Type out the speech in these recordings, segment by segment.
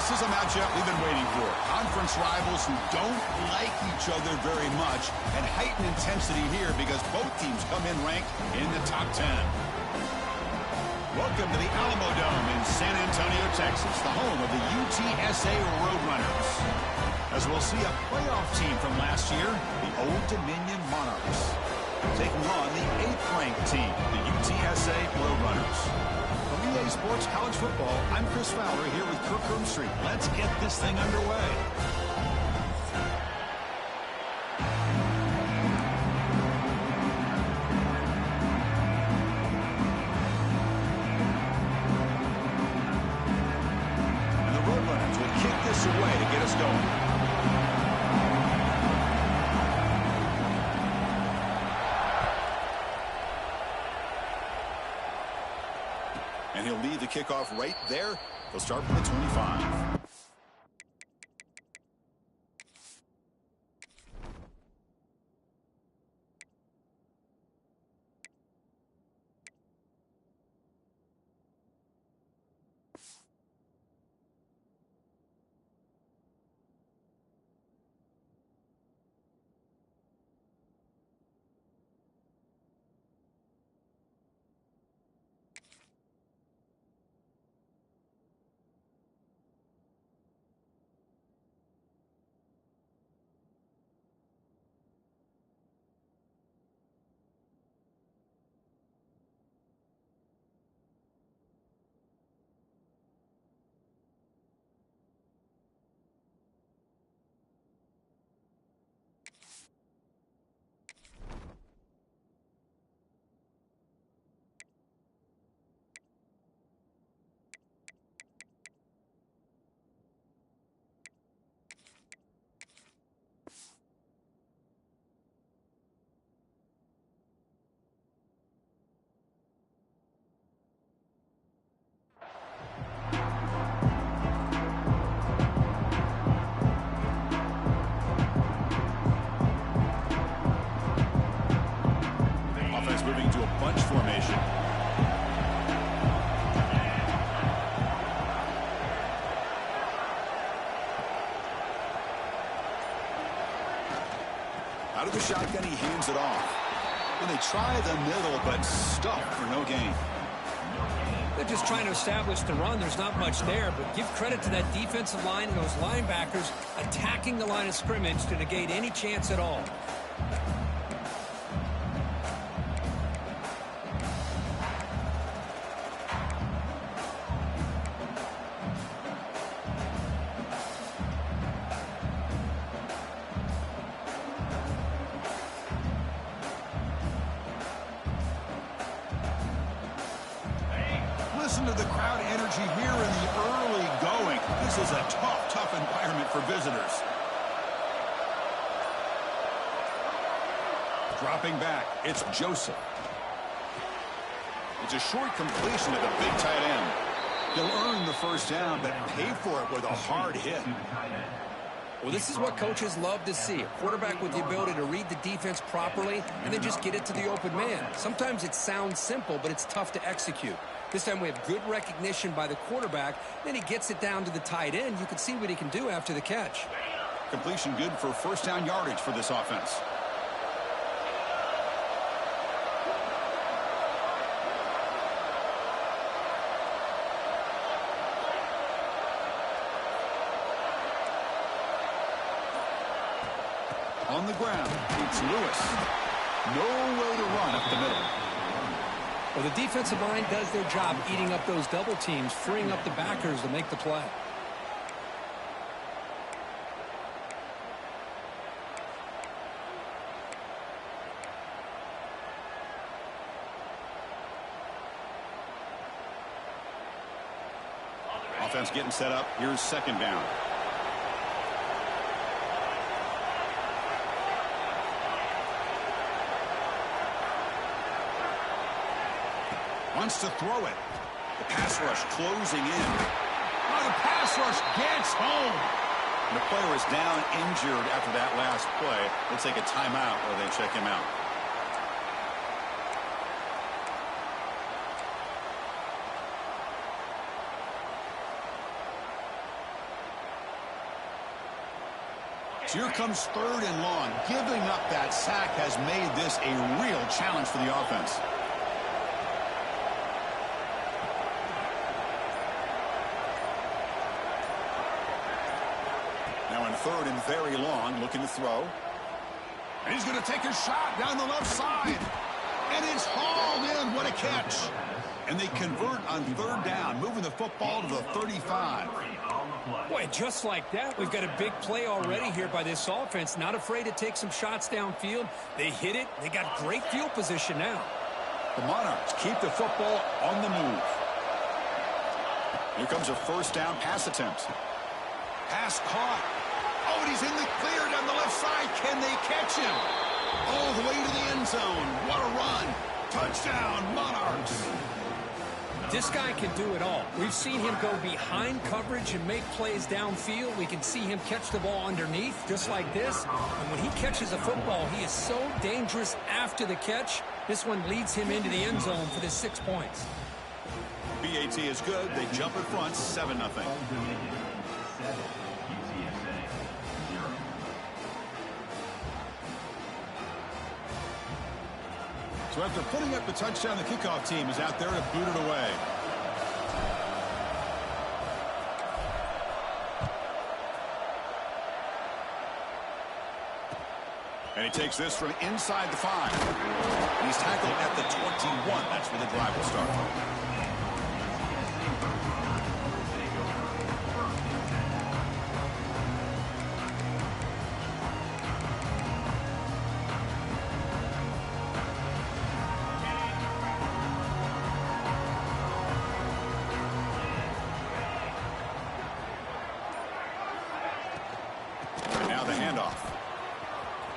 This is a matchup we've been waiting for. Conference rivals who don't like each other very much, and heightened intensity here because both teams come in ranked in the top 10. Welcome to the Alamo Dome in San Antonio, Texas, the home of the UTSA Roadrunners. As we'll see a playoff team from last year, the Old Dominion Monarchs, taking on the 8th-ranked team, the UTSA Roadrunners. From EA Sports College Football, I'm Chris Fowler here with Kirk Street. Let's get this thing underway. And the Roadrunners will kick this away to get us going. And he'll lead the kickoff right there. He'll start from the 25. Moving to a bunch formation. Out of the shotgun, he hands it off. And they try the middle, but stuck for no gain. They're just trying to establish the run. There's not much there, but give credit to that defensive line and those linebackers attacking the line of scrimmage to negate any chance at all. Listen to the crowd energy here in the early going. This is a tough environment for visitors. Dropping back, it's Joseph. It's a short completion to the big tight end. He'll earn the first down, but pay for it with a hard hit. Well, this is what coaches love to see. A quarterback with the ability to read the defense properly and then just get it to the open man. Sometimes it sounds simple, but it's tough to execute. This time we have good recognition by the quarterback. Then he gets it down to the tight end. You can see what he can do after the catch. Completion good for first down yardage for this offense. On the ground, it's Lewis. No way to run up the middle. Well, the defensive line does their job eating up those double teams, freeing up the backers to make the play. Offense getting set up. Here's second down. Wants to throw it. The pass rush closing in. Oh, the pass rush gets home. And the player is down injured after that last play. They'll take a timeout while they check him out. So here comes 3rd and long. Giving up that sack has made this a real challenge for the offense. Now in 3rd and very long, looking to throw. And he's going to take a shot down the left side. And it's hauled in. What a catch. And they convert on 3rd down, moving the football to the 35. Boy, just like that, we've got a big play already here by this offense. Not afraid to take some shots downfield. They hit it. They got great field position now. The Monarchs keep the football on the move. Here comes a 1st down pass attempt. Pass caught. Oh, and he's in the clear down the left side. Can they catch him? All the way to the end zone. What a run. Touchdown, Monarchs. This guy can do it all. We've seen him go behind coverage and make plays downfield. We can see him catch the ball underneath, just like this. And when he catches a football, he is so dangerous after the catch. This one leads him into the end zone for the 6 points. BAT is good. They jump in front, 7-0. So after putting up the touchdown, the kickoff team is out there to boot it away. And he takes this from inside the 5. And he's tackled at the 21. That's where the drive will start.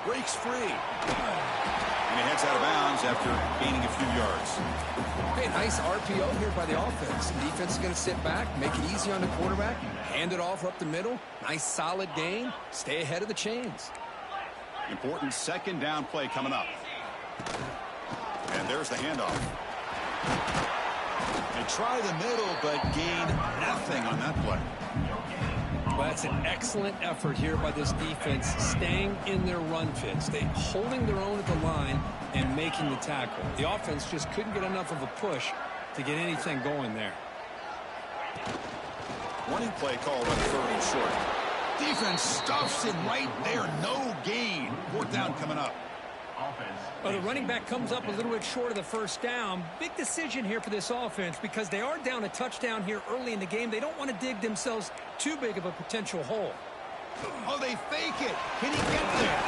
Breaks free. And he heads out of bounds after gaining a few yards. Hey, nice RPO here by the offense. The defense is going to sit back, make it easy on the quarterback, hand it off up the middle. Nice solid gain. Stay ahead of the chains. Important 2nd down play coming up. And there's the handoff. They try the middle, but gain nothing on that play. Well, that's an excellent effort here by this defense, staying in their run fits. They holding their own at the line and making the tackle. The offense just couldn't get enough of a push to get anything going there. Running play called on 3rd and short. Defense stuffs him right there. No gain. 4th down coming up. Well, the running back comes up a little bit short of the 1st down. Big decision here for this offense because they are down a touchdown here early in the game. They don't want to dig themselves too big of a potential hole. Oh, they fake it. Can he get there?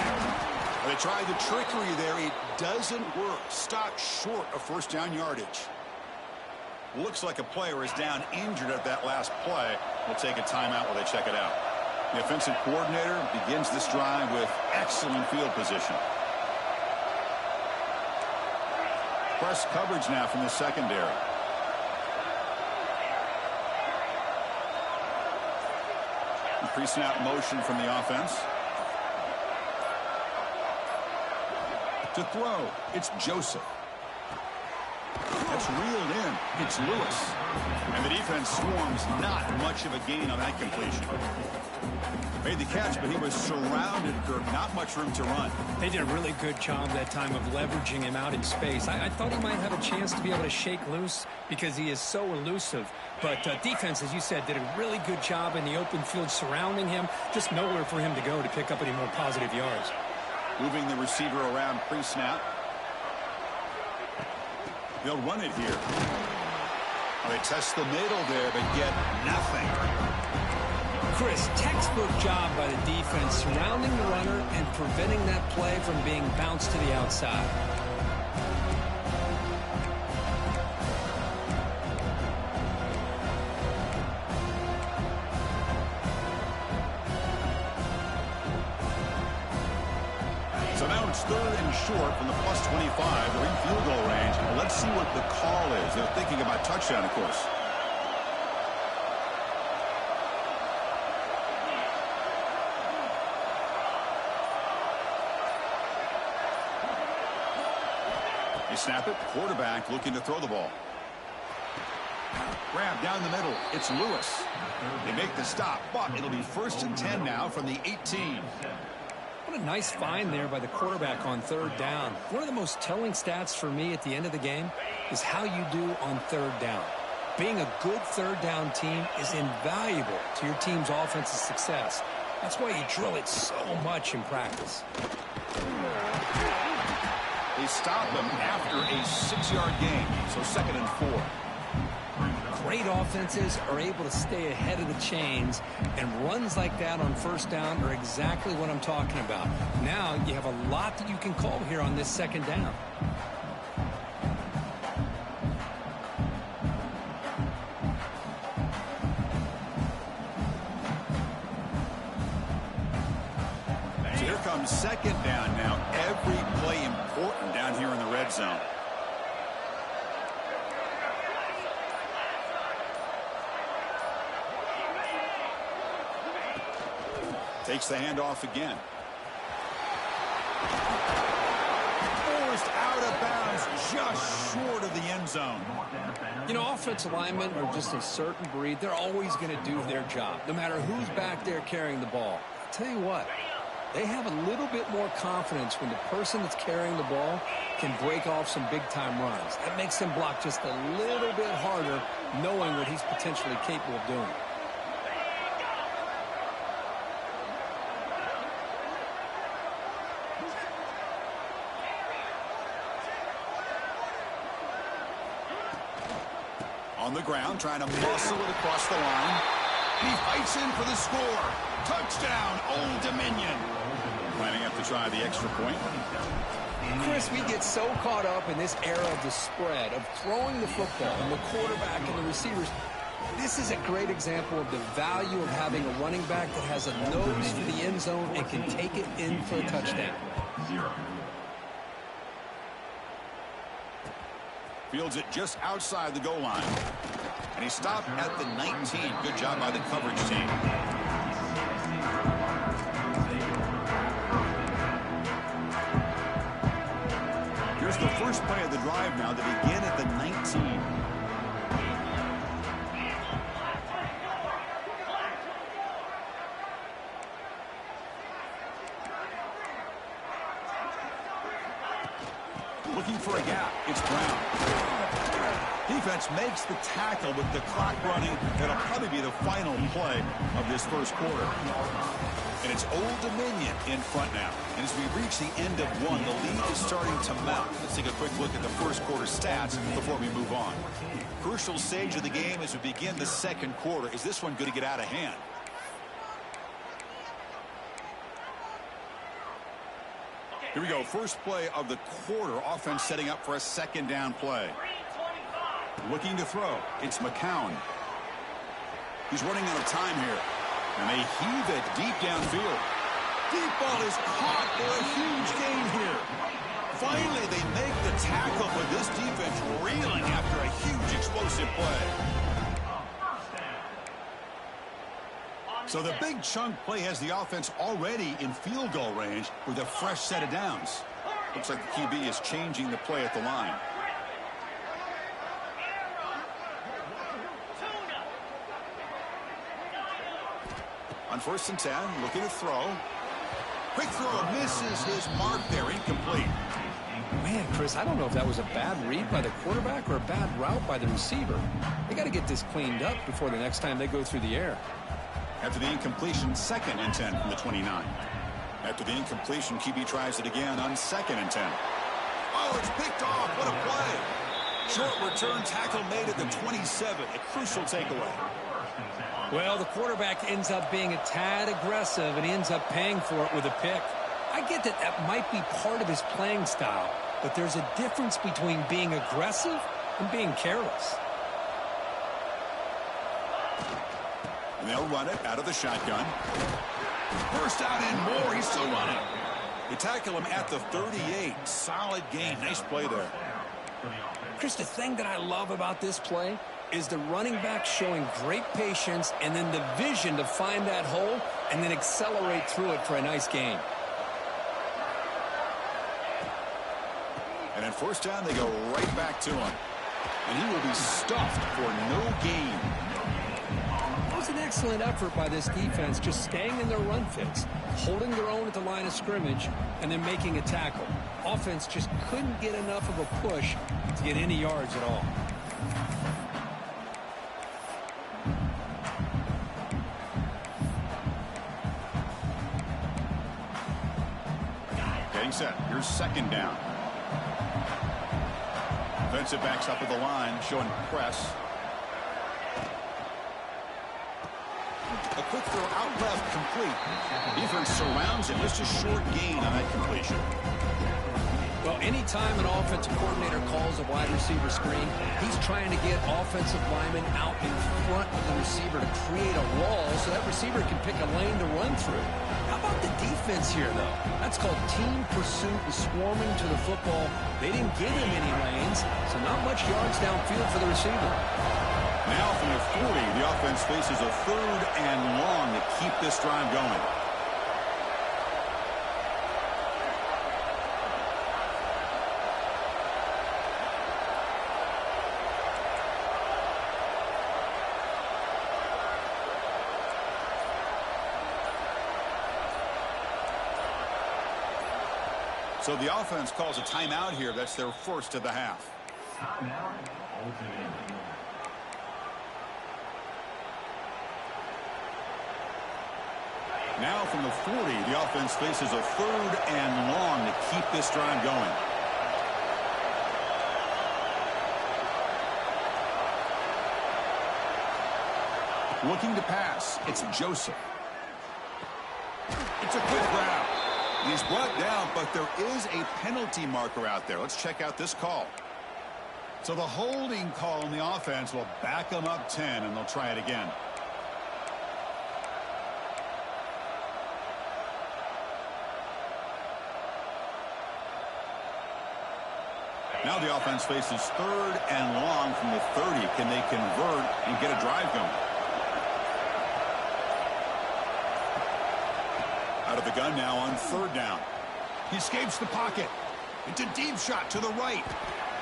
Well, they tried the trickery there. It doesn't work. Stopped short of 1st down yardage. Looks like a player is down injured at that last play. We'll take a timeout while they check it out. The offensive coordinator begins this drive with excellent field position. Press coverage now from the secondary. Pre-snap motion from the offense. To throw, it's Joseph. That's reeled in. It's Lewis. And the defense swarms not much of a gain on that completion. Made the catch, but he was surrounded for not much room to run. They did a really good job that time of leveraging him out in space. I thought he might have a chance to be able to shake loose because he is so elusive. But defense, as you said, did a really good job in the open field surrounding him. Just nowhere for him to go to pick up any more positive yards. Moving the receiver around pre-snap. They'll run it here. They test the middle there, but get nothing. Chris, textbook job by the defense surrounding the runner and preventing that play from being bounced to the outside. So now it's 3rd and short from the +25. They're in field goal range. Let's see what the call is. They're thinking about touchdown, of course. They snap it. Quarterback looking to throw the ball. Grab down the middle. It's Lewis. They make the stop, but it'll be 1st and 10 now from the 18. What a nice find there by the quarterback on 3rd down. One of the most telling stats for me at the end of the game is how you do on 3rd down. Being a good 3rd down team is invaluable to your team's offensive success. That's why you drill it so much in practice. They stop him after a 6-yard gain, so 2nd and 4. Great offenses are able to stay ahead of the chains, and runs like that on 1st down are exactly what I'm talking about. Now you have a lot that you can call here on this 2nd down. So here comes 2nd down now. Every play important down here in the red zone. Takes the handoff again. Forced out of bounds, just short of the end zone. You know, offensive linemen are just a certain breed. They're always going to do their job, no matter who's back there carrying the ball. I'll tell you what, they have a little bit more confidence when the person that's carrying the ball can break off some big-time runs. That makes them block just a little bit harder, knowing what he's potentially capable of doing. On the ground, trying to muscle it across the line. He fights in for the score. Touchdown, Old Dominion. Lining up to try the extra point. Chris, we get so caught up in this era of the spread, of throwing the football, and the quarterback and the receivers. This is a great example of the value of having a running back that has a nose for the end zone and can take it in for a touchdown. Fields it just outside the goal line. And he stopped at the 19. Good job by the coverage team. Here's the first play of the drive now to begin at the 19. Looking for a gap. It's Brown. Defense makes the tackle with the clock running. That'll probably be the final play of this first quarter. And it's Old Dominion in front now. And as we reach the end of one, the lead is starting to mount. Let's take a quick look at the first quarter stats before we move on. Crucial stage of the game as we begin the second quarter. Is this one going to get out of hand? Here we go. First play of the quarter. Offense setting up for a 2nd down play. Looking to throw. It's McCown. He's running out of time here. And they heave it deep downfield. Deep ball is caught for a huge gain here. Finally, they make the tackle with this defense reeling after a huge explosive play. So the big chunk play has the offense already in field goal range with a fresh set of downs. Looks like the QB is changing the play at the line. On 1st and 10, looking to throw. Quick throw, misses his mark there, incomplete. Man, Chris, I don't know if that was a bad read by the quarterback or a bad route by the receiver. They got to get this cleaned up before the next time they go through the air. After the incompletion, 2nd and 10 from the 29. After the incompletion, QB tries it again on 2nd and 10. Oh, it's picked off. What a play. Short return tackle made at the 27. A crucial takeaway. Well, the quarterback ends up being a tad aggressive, and he ends up paying for it with a pick. I get that that might be part of his playing style, but there's a difference between being aggressive and being careless. And they'll run it out of the shotgun. First out and more. He's still running. They tackle him at the 38. Solid gain. Nice play there. Chris, the thing that I love about this play is the running back showing great patience and then the vision to find that hole and then accelerate through it for a nice gain. And at 1st down, they go right back to him. And he will be stuffed for no gain. It was an excellent effort by this defense, just staying in their run fits, holding their own at the line of scrimmage, and then making a tackle. Offense just couldn't get enough of a push to get any yards at all. Getting set. Here's second down. Defensive backs up at the line, showing press. A quick throw out left, complete. Defense surrounds him. Just a short gain on that completion. Well, anytime an offensive coordinator calls a wide receiver screen, he's trying to get offensive linemen out in front of the receiver to create a wall so that receiver can pick a lane to run through. How about the defense here, though? That's called team pursuit and swarming to the football. They didn't give him any lanes, so not much yards downfield for the receiver. Now from the 40, the offense faces a third and long to keep this drive going. So the offense calls a timeout here. That's their first of the half. Now from the 40, the offense faces a third and long to keep this drive going. Looking to pass. It's Joseph. It's a quick grab. He's brought down, but there is a penalty marker out there. Let's check out this call. So the holding call on the offense will back them up 10, and they'll try it again. Now the offense faces third and long from the 30. Can they convert and get a drive going? Out of the gun now on third down. He escapes the pocket. It's a deep shot to the right.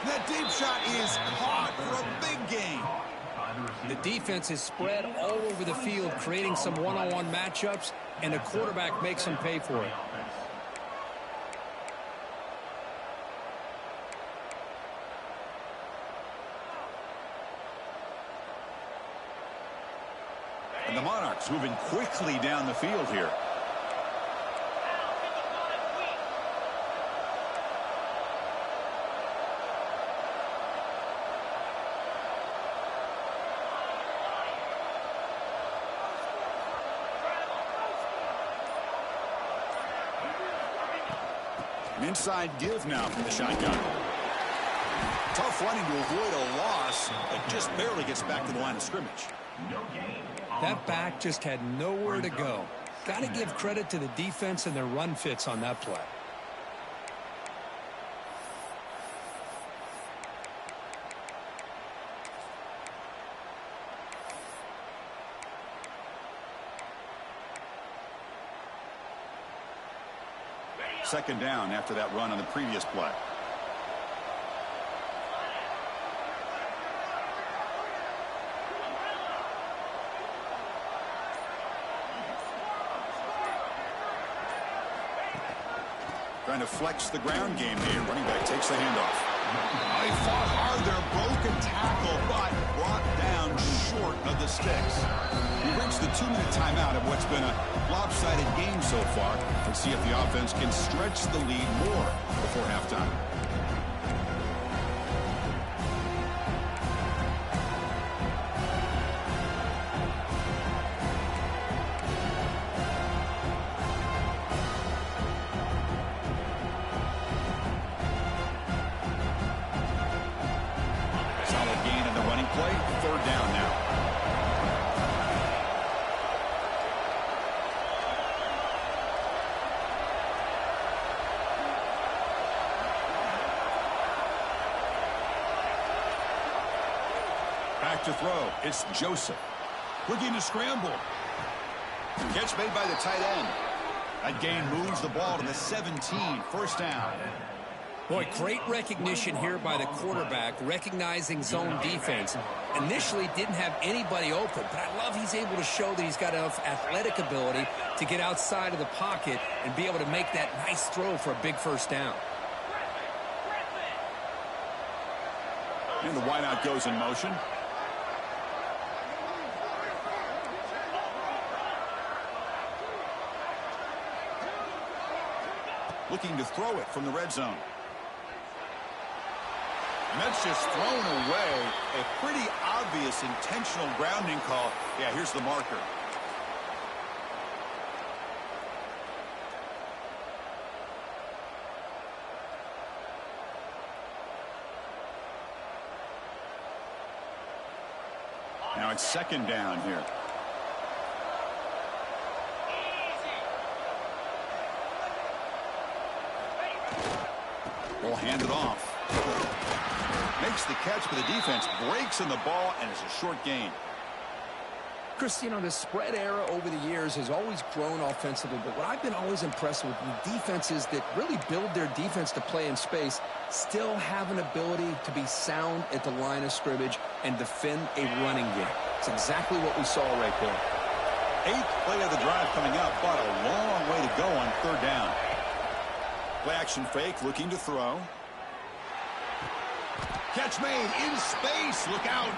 That deep shot is caught for a big gain. The defense is spread all over the field, creating some one-on-one matchups, and the quarterback makes them pay for it. And the Monarchs moving quickly down the field here. An inside give now from the shotgun. Tough running to avoid a loss, but just barely gets back to the line of scrimmage. That back just had nowhere to go. Got to give credit to the defense and their run fits on that play. Second down after that run on the previous play. Trying to flex the ground game here. Running back takes the handoff. He fought hard there. Broken tackle, but brought down short of the sticks. We reached the 2-minute timeout of what's been a lopsided game so far. Let's see if the offense can stretch the lead more before halftime. Third down now. Back to throw. It's Joseph. Looking to scramble. Catch made by the tight end. That gain moves the ball to the 17. First down. Boy, great recognition here by the quarterback, recognizing zone defense. Initially didn't have anybody open, but I love he's able to show that he's got enough athletic ability to get outside of the pocket and be able to make that nice throw for a big first down. And the wideout goes in motion. Looking to throw it from the red zone. And that's just thrown away. A pretty obvious intentional grounding call. Yeah, here's the marker. Now it's second down here. We'll hand it off. Makes the catch, but the defense breaks in the ball, and it's a short gain. Chris, you know, the spread era over the years has always grown offensively, but what I've been always impressed with defenses that really build their defense to play in space still have an ability to be sound at the line of scrimmage and defend a running game. It's exactly what we saw right there. 8th play of the drive coming up, but a long way to go on third down. Play action fake, looking to throw. Catch made in space. Look out.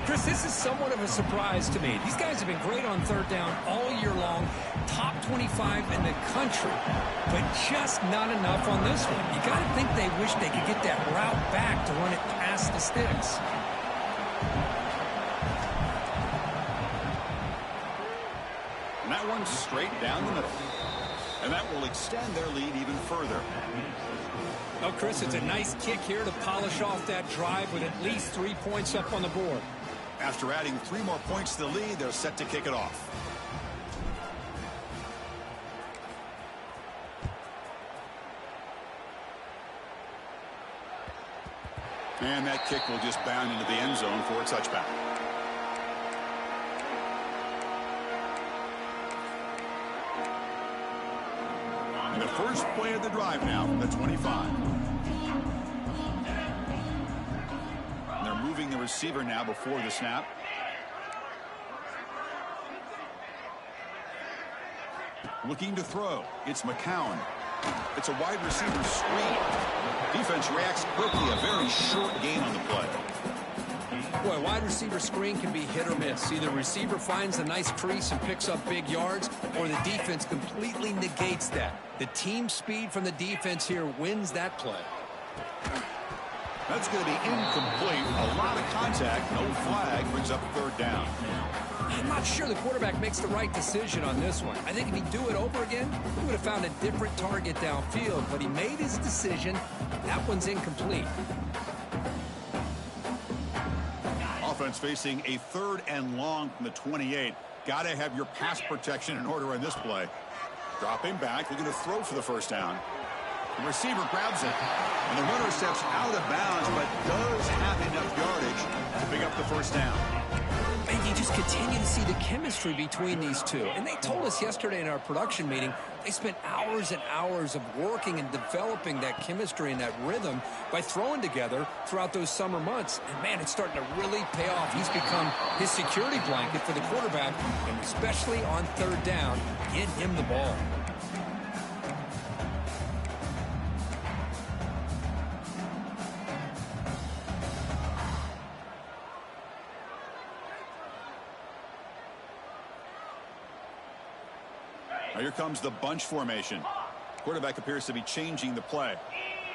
Chris, this is somewhat of a surprise to me. These guys have been great on third down all year long, top 25 in the country, but just not enough on this one. You got to think they wish they could get that route back to run it past the sticks. And that one's straight down the middle. And that will extend their lead even further. Oh, Chris, it's a nice kick here to polish off that drive with at least 3 points up on the board. After adding 3 more points to the lead, they're set to kick it off. And that kick will just bound into the end zone for a touchback. And the first play of the drive now from the 25. And they're moving the receiver now before the snap. Looking to throw. It's McCown. It's a wide receiver screen. Defense reacts quickly. A very short gain on the play. Boy, wide receiver screen can be hit or miss. Either receiver finds a nice crease and picks up big yards, or the defense completely negates that. The team speed from the defense here wins that play. That's going to be incomplete. A lot of contact. No flag. Brings up third down. I'm not sure the quarterback makes the right decision on this one. I think if he'd do it over again, he would have found a different target downfield, but he made his decision. That one's incomplete. Offense facing a 3rd and long from the 28. Got to have your pass protection in order on this play. Dropping back, looking to throw for the first down. The receiver grabs it, and the runner steps out of bounds, but does have enough yardage to pick up the first down. And you just continue to see the chemistry between these two. And they told us yesterday in our production meeting, they spent hours and hours of working and developing that chemistry and that rhythm by throwing together throughout those summer months. And, man, it's starting to really pay off. He's become his security blanket for the quarterback, and especially on third down, get him the ball. Now here comes the bunch formation. Quarterback appears to be changing the play.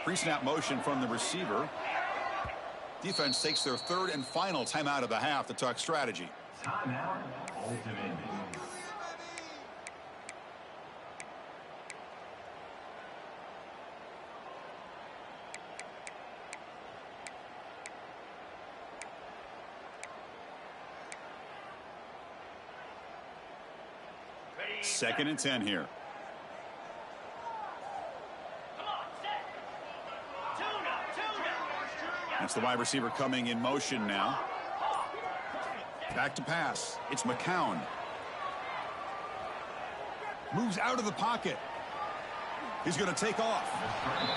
Pre-snap motion from the receiver. Defense takes their 3rd and final timeout of the half to talk strategy. Timeout, ultimate. Second and 10 here. That's the wide receiver coming in motion now. Back to pass. It's McCown. Moves out of the pocket. He's going to take off.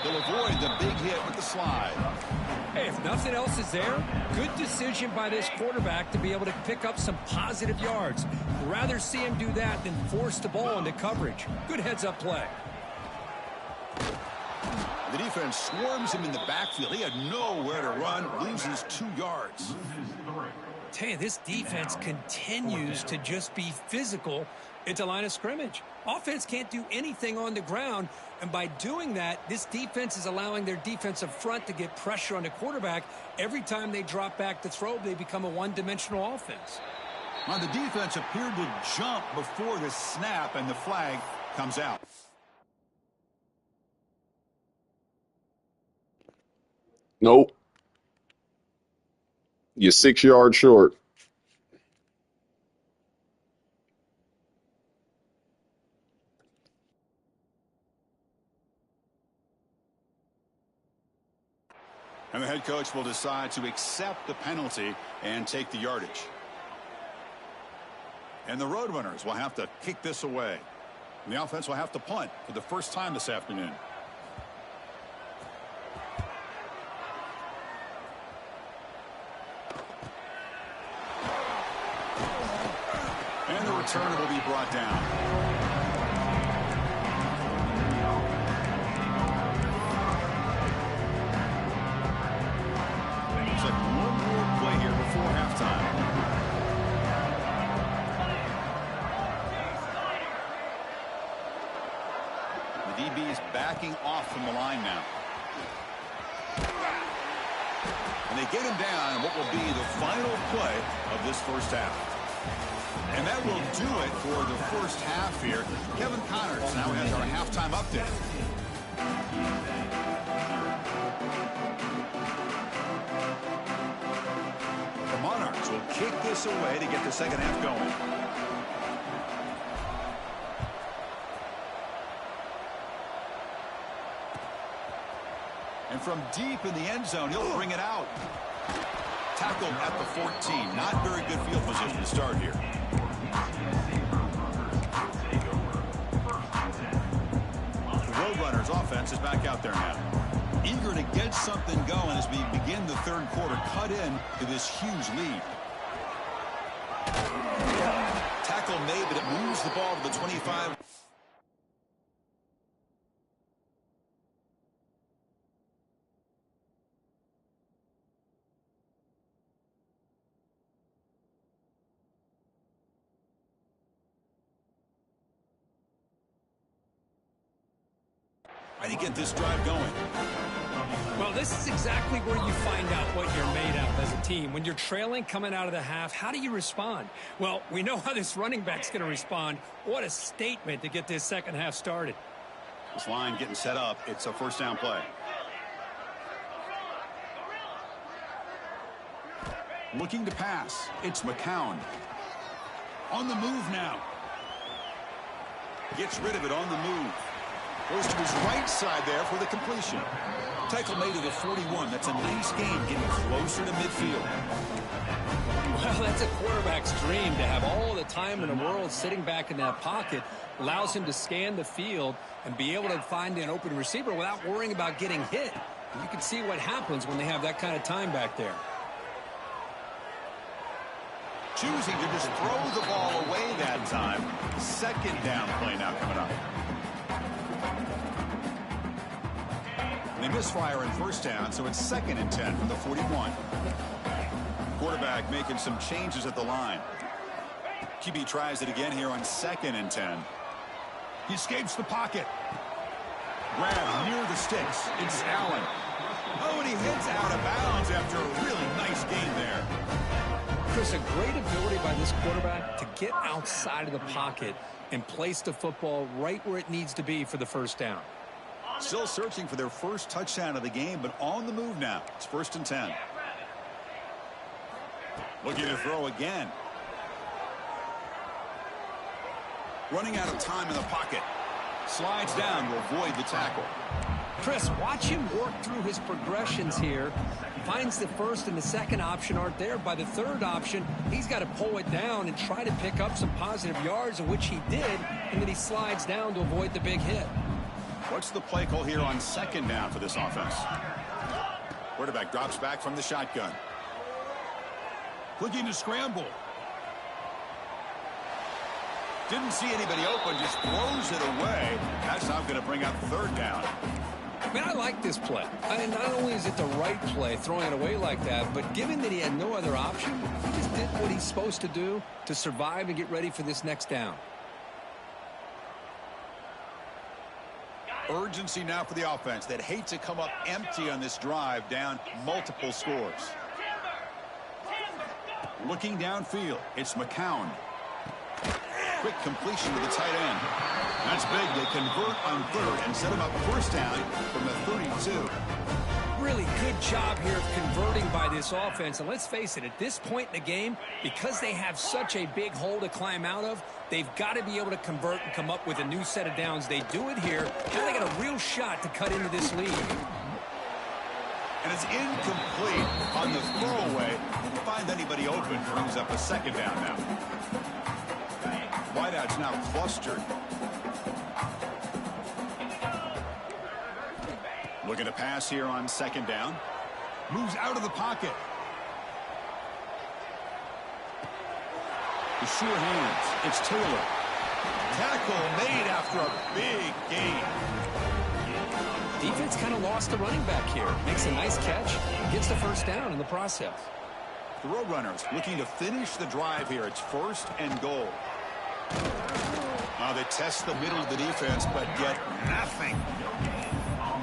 He'll avoid the big hit with the slide. Hey, if nothing else is there, good decision by this quarterback to be able to pick up some positive yards. I'd rather see him do that than force the ball into coverage. Good heads-up play. The defense swarms him in the backfield. He had nowhere to run, loses 2 yards. Tell you, this defense continues to just be physical at the line of scrimmage. Offense can't do anything on the ground, and by doing that, this defense is allowing their defensive front to get pressure on the quarterback. Every time they drop back to throw, they become a one-dimensional offense. Now, the defense appeared to jump before the snap, and the flag comes out. Nope. You're 6 yards short. And the head coach will decide to accept the penalty and take the yardage. And the Roadrunners will have to kick this away. And the offense will have to punt for the first time this afternoon. And the returner will be brought down. DB's backing off from the line now. And they get him down in what will be the final play of this first half. And that will do it for the first half here. Kevin Connors now has our halftime update. The Monarchs will kick this away to get the second half going. And from deep in the end zone, he'll bring it out. Tackled at the 14. Not very good field position to start here. The Roadrunners offense is back out there now. Eager to get something going as we begin the third quarter. Cut in to this huge lead. Tackle made, but it moves the ball to the 25. How do you get this drive going? Well, this is exactly where you find out what you're made of as a team. When you're trailing coming out of the half, how do you respond? Well, we know how this running back's going to respond. What a statement to get this second half started. This line getting set up. It's a first down play. Looking to pass. It's McCown. On the move now. Gets rid of it on the move. Goes to his right side there for the completion. Tackle made to the 41. That's a nice game, getting closer to midfield. Well, that's a quarterback's dream to have all the time in the world sitting back in that pocket. Allows him to scan the field and be able to find an open receiver without worrying about getting hit. And you can see what happens when they have that kind of time back there. Choosing to just throw the ball away that time. Second down play now coming up. They misfire in first down, so it's 2nd and 10 from the 41. Quarterback making some changes at the line. QB tries it again here on 2nd and 10. He escapes the pocket. Grab near the sticks. It's Allen. Oh, and he hits out of bounds after a really nice game there. Chris, a great ability by this quarterback to get outside of the pocket and place the football right where it needs to be for the first down. Still searching for their first touchdown of the game, but on the move now. It's 1st and 10. Looking to throw again. Running out of time in the pocket. Slides down to avoid the tackle. Chris, watch him work through his progressions here. Finds the first and the second option aren't there. By the third option, he's got to pull it down and try to pick up some positive yards, of which he did, and then he slides down to avoid the big hit. What's the play call here on second down for this offense? Quarterback drops back from the shotgun. Looking to scramble. Didn't see anybody open, just throws it away. That's now going to bring up third down. Man, I like this play. I mean, not only is it the right play, throwing it away like that, but given that he had no other option, he just did what he's supposed to do to survive and get ready for this next down. Urgency now for the offense that hate to come up empty on this drive, down multiple scores. Looking downfield, it's McCown. Quick completion to the tight end. That's big. They convert on third and set him up first down from the 32. Really good job here of converting by this offense. And let's face it, at this point in the game, because they have such a big hole to climb out of, they've got to be able to convert and come up with a new set of downs. They do it here. Now they got a real shot to cut into this lead. And it's incomplete on the throwaway. Didn't find anybody open. Brings up a second down now. Wideout's now clustered. Looking to pass here on second down. Moves out of the pocket. The sure hands. It's Taylor. Tackle made after a big gain. Defense kind of lost the running back here. Makes a nice catch. Gets the first down in the process. The Roadrunners looking to finish the drive here. It's first and goal. They test the middle of the defense, but get nothing.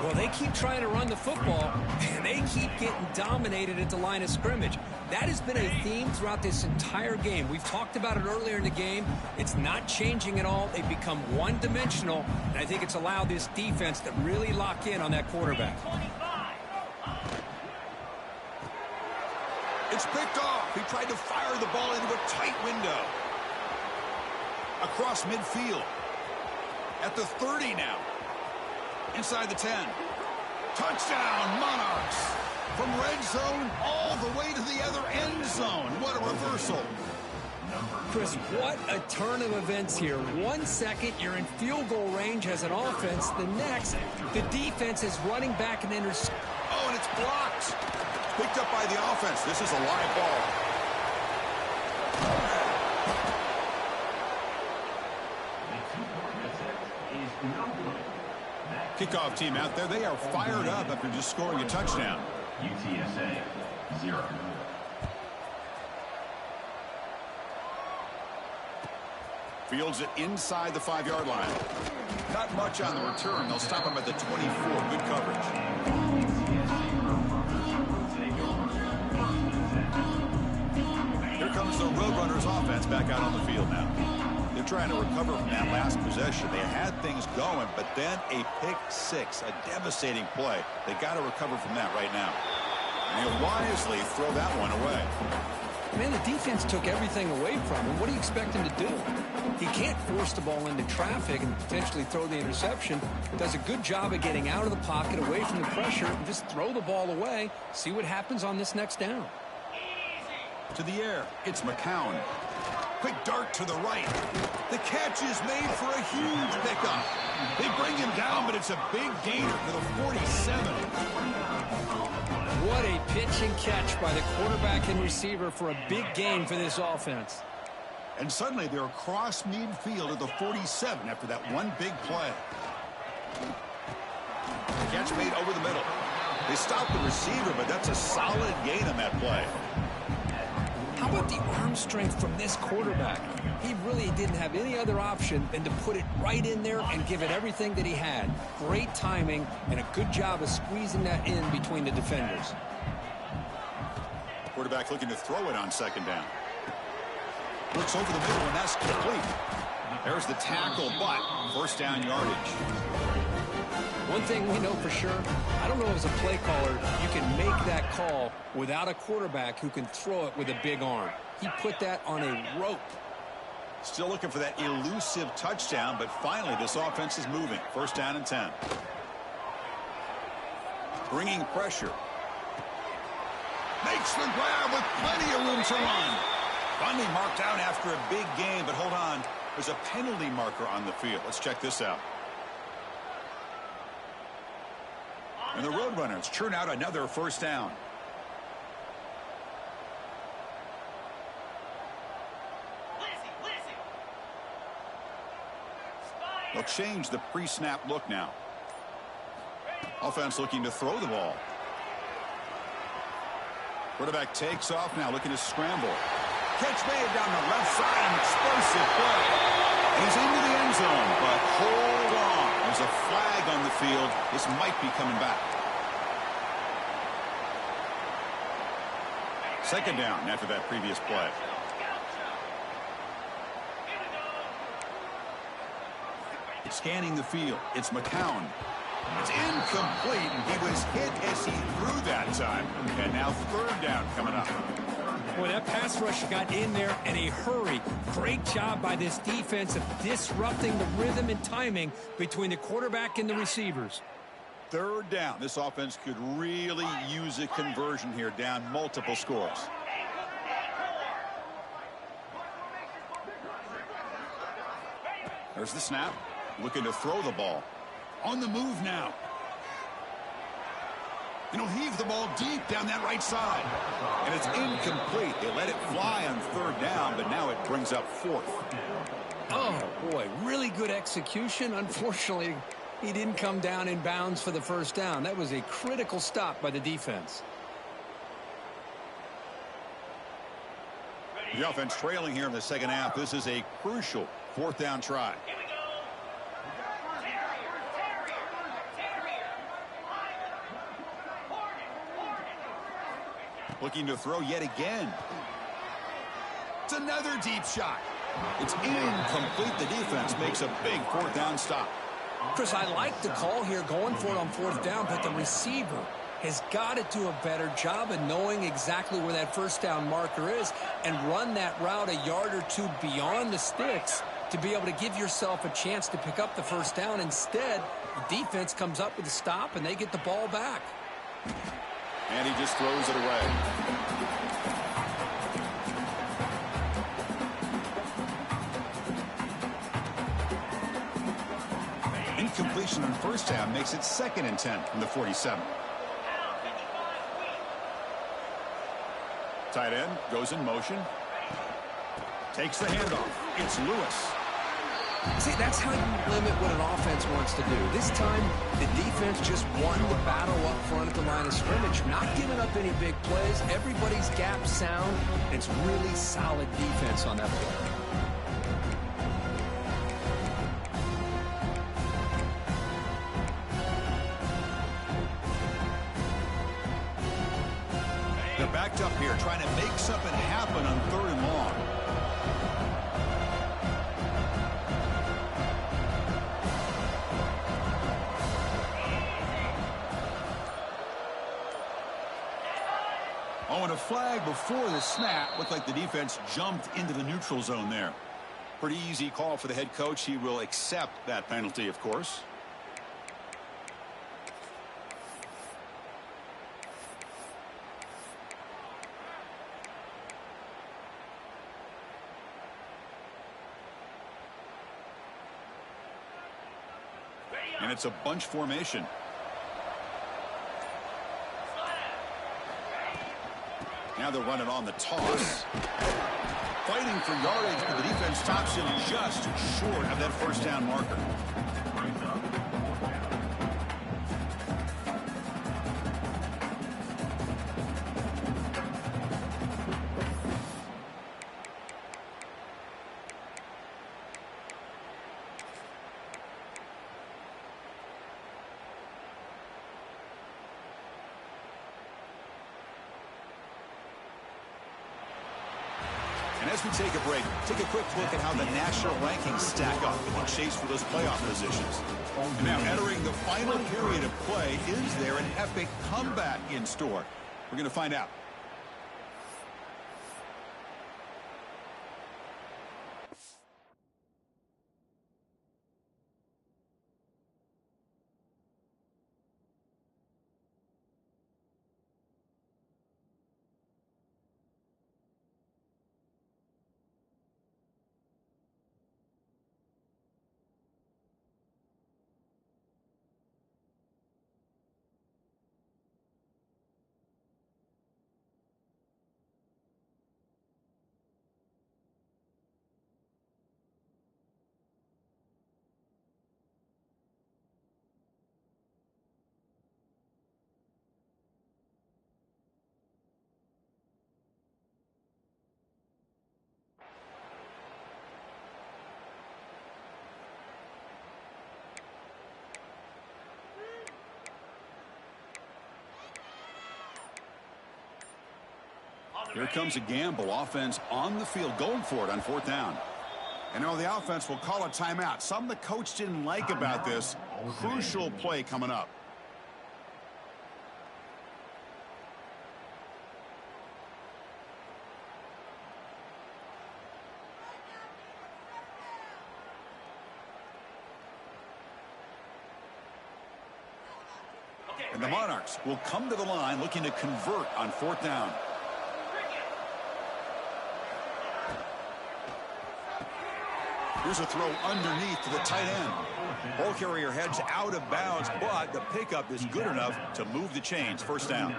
Well, they keep trying to run the football, and they keep getting dominated at the line of scrimmage. That has been a theme throughout this entire game. We've talked about it earlier in the game. It's not changing at all. They've become one-dimensional, and I think it's allowed this defense to really lock in on that quarterback. It's picked off. He tried to fire the ball into a tight window. Across midfield. At the 30 now. Inside the 10. Touchdown, Monarchs. From red zone all the way to the other end zone. What a reversal. Chris, what a turn of events here. 1 second, you're in field goal range as an offense. The next, the defense is running back and intercepting. Oh, and it's blocked. Picked up by the offense. This is a live ball. Kickoff team out there. They are fired up after just scoring a touchdown. UTSA 0. Fields it inside the 5-yard line. Not much on the return. They'll stop him at the 24. Good coverage. Here comes the Roadrunners offense back out on the field now. They're trying to recover from that last possession. They had things going, but then a pick six, a devastating play. They got to recover from that right now. And they'll wisely throw that one away. Man, the defense took everything away from him. What do you expect him to do? He can't force the ball into traffic and potentially throw the interception. Does a good job of getting out of the pocket, away from the pressure, and just throw the ball away. See what happens on this next down. To the air, it's McCown. Quick dart to the right. The catch is made for a huge pickup. They bring him down, but it's a big gainer for the 47. What a pitch and catch by the quarterback and receiver for a big gain for this offense. And suddenly they're across midfield at the 47 after that one big play. Catch made over the middle. They stopped the receiver, but that's a solid gain on that play. How about the arm strength from this quarterback? He really didn't have any other option than to put it right in there and give it everything that he had. Great timing and a good job of squeezing that in between the defenders. Quarterback looking to throw it on second down. Looks over the middle, and that's complete. There's the tackle, but first down yardage. One thing we know for sure, I don't know as a play caller, you can make that call without a quarterback who can throw it with a big arm. He put that on a rope. Still looking for that elusive touchdown, but finally this offense is moving. First down and 10. Bringing pressure. Makes the grab with plenty of room to run. Finally marked out after a big gain, but hold on. There's a penalty marker on the field. Let's check this out. And the Roadrunners churn out another first down. They'll change the pre-snap look now. Offense looking to throw the ball. Quarterback takes off now, looking to scramble. Catch made down the left side, an explosive play. And he's into the end zone, but hold on. There's a flag on the field. This might be coming back. Second down after that previous play. Scanning the field. It's McCown. It's incomplete, and he was hit as he threw that time. And now third down coming up. Boy, that pass rush got in there in a hurry. Great job by this defense of disrupting the rhythm and timing between the quarterback and the receivers. Third down. This offense could really use a conversion here, down multiple scores. There's the snap. Looking to throw the ball. On the move now. And he'll heave the ball deep down that right side. And it's incomplete. They let it fly on third down, but now it brings up fourth. Oh, boy, really good execution. Unfortunately, he didn't come down in bounds for the first down. That was a critical stop by the defense. The offense trailing here in the second half. This is a crucial fourth down try. Looking to throw yet again. It's another deep shot. It's incomplete. The defense makes a big fourth down stop. Chris, I like the call here going for it on fourth down, but the receiver has got to do a better job of knowing exactly where that first down marker is and run that route a yard or two beyond the sticks to be able to give yourself a chance to pick up the first down. Instead, the defense comes up with a stop and they get the ball back. And he just throws it away. Incompletion on first down makes it 2nd and 10 from the 47. Tight end goes in motion. Takes the handoff. It's Lewis. See, that's how you limit what an offense wants to do. This time, the defense just won the battle up front at the line of scrimmage, not giving up any big plays. Everybody's gap sound. It's really solid defense on that play. They're backed up here, trying to make something happen on 3rd and long. Oh, and a flag before the snap. Looked like the defense jumped into the neutral zone there. Pretty easy call for the head coach. He will accept that penalty, of course. And it's a bunch formation. Now they're running on the toss. Fighting for yardage, but the defense stops him just short of that first down marker. And as we take a break, take a quick look at how the national rankings stack up in the chase for those playoff positions. And now entering the final period of play, is there an epic comeback in store? We're going to find out. Here comes a gamble. Offense on the field, going for it on 4th down. And now the offense will call a timeout. Something the coach didn't like about this. Crucial play coming up. And the Monarchs will come to the line looking to convert on 4th down. Here's a throw underneath to the tight end. Ball carrier heads out of bounds, but the pickup is good enough to move the chains. 1st down.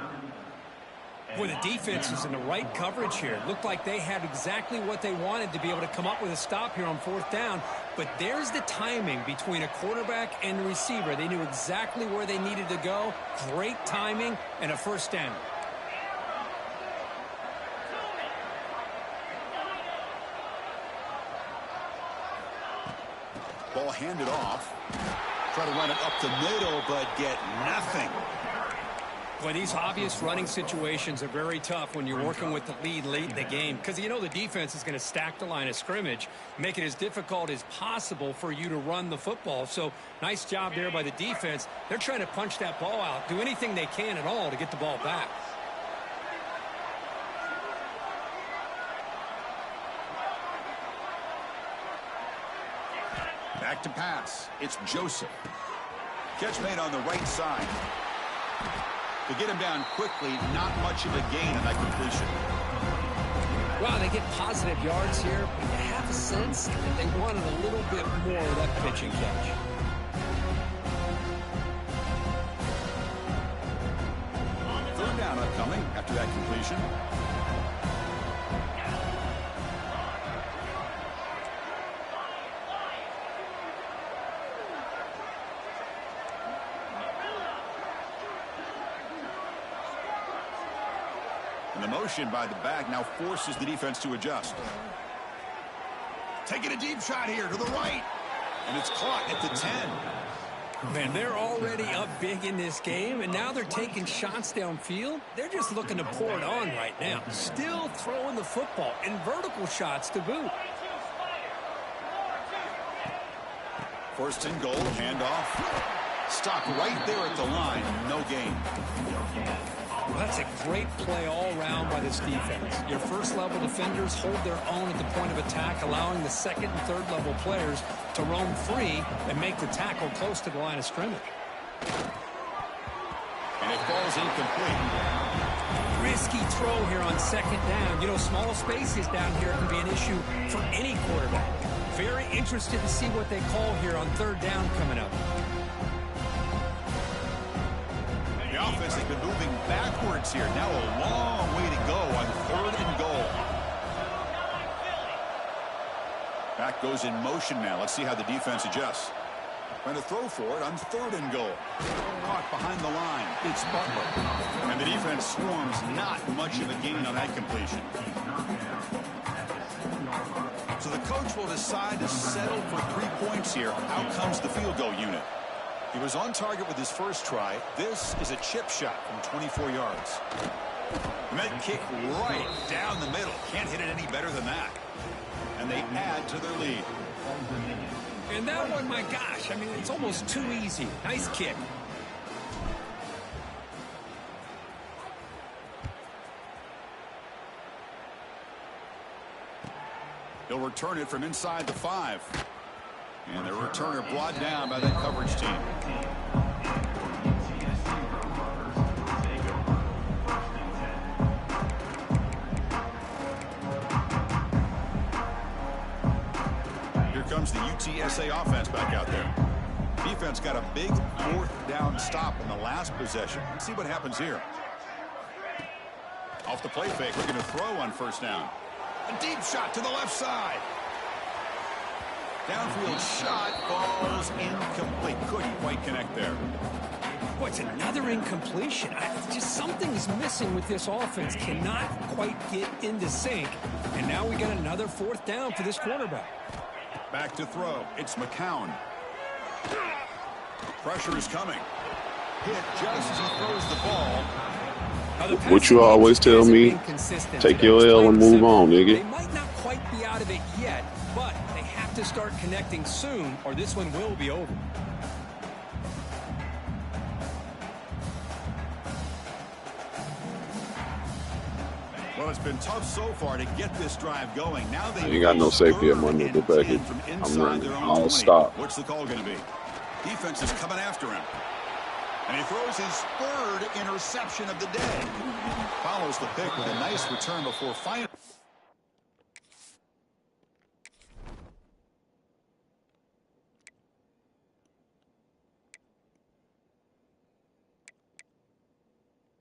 Boy, the defense is in the right coverage here. Looked like they had exactly what they wanted to be able to come up with a stop here on 4th down. But there's the timing between a quarterback and the receiver. They knew exactly where they needed to go. Great timing and a 1st down. Ball handed off. Try to run it up the middle, but get nothing. Boy, these obvious running situations are very tough when you're working with the lead late in the game, because you know the defense is going to stack the line of scrimmage, make it as difficult as possible for you to run the football. So nice job there by the defense. They're trying to punch that ball out, do anything they can at all to get the ball back. Back to pass. It's Joseph. Catch made on the right side. To get him down quickly, not much of a gain on that completion. Wow, they get positive yards here, but you have a sense that they wanted a little bit more of that pitch and catch. Third down upcoming after that completion. And the motion by the back now forces the defense to adjust. Taking a deep shot here to the right. And it's caught at the 10. Man, they're already up big in this game, and now they're taking shots downfield. They're just looking to pour it on right now. Still throwing the football, and vertical shots to boot. 1st and goal, handoff. Stopped right there at the line. No gain. Well, that's a great play all around by this defense. Your first-level defenders hold their own at the point of attack, allowing the second and third-level players to roam free and make the tackle close to the line of scrimmage. And it falls incomplete. Risky throw here on 2nd down. You know, small spaces down here can be an issue for any quarterback. Very interested to see what they call here on 3rd down coming up. The offense has been moving backwards here. Now a long way to go on 3rd and goal. Back goes in motion now. Let's see how the defense adjusts. Trying to throw for it on 3rd and goal. Caught behind the line. It's Butler. And the defense swarms. Not much of a gain on that completion. So the coach will decide to settle for 3 points here. Out comes the field goal unit. He was on target with his first try. This is a chip shot from 24 yards. And that kick right down the middle. Can't hit it any better than that. And they add to their lead. And that one, my gosh, I mean, it's almost too easy. Nice kick. He'll return it from inside the 5. And the returner brought down by that coverage team. Here comes the UTSA offense back out there. Defense got a big 4th down stop in the last possession. Let's see what happens here. Off the play fake, we're going to throw on 1st down. A deep shot to the left side. Downfield shot falls incomplete. Couldn't quite connect there. Boy, it's another incompletion. Just something's missing with this offense. Cannot quite get into sync. And now we got another 4th down for this quarterback. Back to throw. It's McCown. Pressure is coming. Hit just as he throws the ball. Now, the What passing you game always just tell hasn't me, been consistent take today. your It's L plain and and move simple. on, nigga. They might not quite be out of it yet, but they have to start connecting soon or this one will be over. Well, it's been tough so far to get this drive going. Now they ain't got no safety at my nickel back. I'm running. I'll stop. What's the call going to be? Defense is coming after him. And he throws his third interception of the day. Follows the pick with a nice return before final.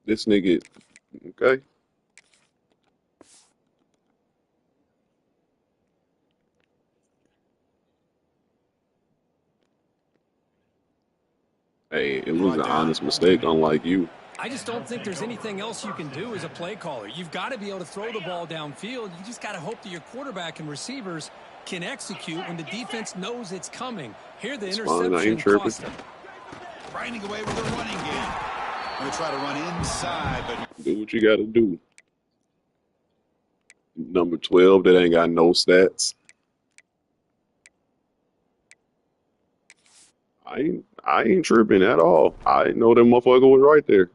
This nigga, okay. Hey, it was an honest mistake, unlike you. I just don't think there's anything else you can do as a play caller. You've got to be able to throw the ball downfield. You just got to hope that your quarterback and receivers can execute when the defense knows it's coming. Here, the interception cost them. Grinding away with a running game. Going to try to run inside, but Do what you got to do. Number 12 that ain't got no stats. I ain't tripping at all. I didn't know that motherfucker was right there.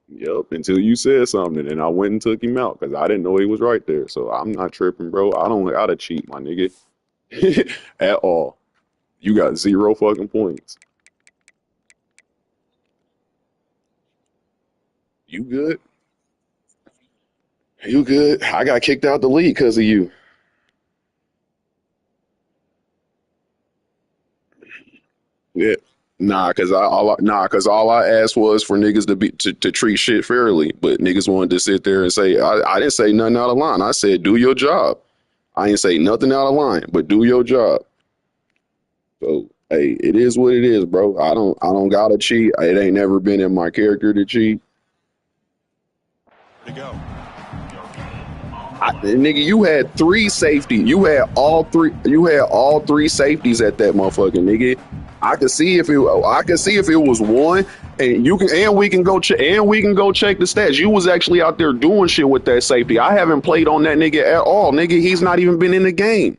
Yep, until you said something, and I went and took him out because I didn't know he was right there. So I'm not tripping, bro. I don't gotta cheat, my nigga, at all. You got 0 fucking points. You good? You good? I got kicked out the league because of you. Yeah. Cause all I asked was for niggas to treat shit fairly, but niggas wanted to sit there and say I didn't say nothing out of line. I said do your job. I ain't say nothing out of line, but do your job. So hey, it is what it is, bro. I don't gotta cheat. It ain't never been in my character to cheat. to go. Nigga, you had 3 safety. You had all three safeties at that motherfucking nigga. I could see if it was one, and we can go check the stats. You was actually out there doing shit with that safety. I haven't played on that nigga at all, nigga. He's not even been in the game.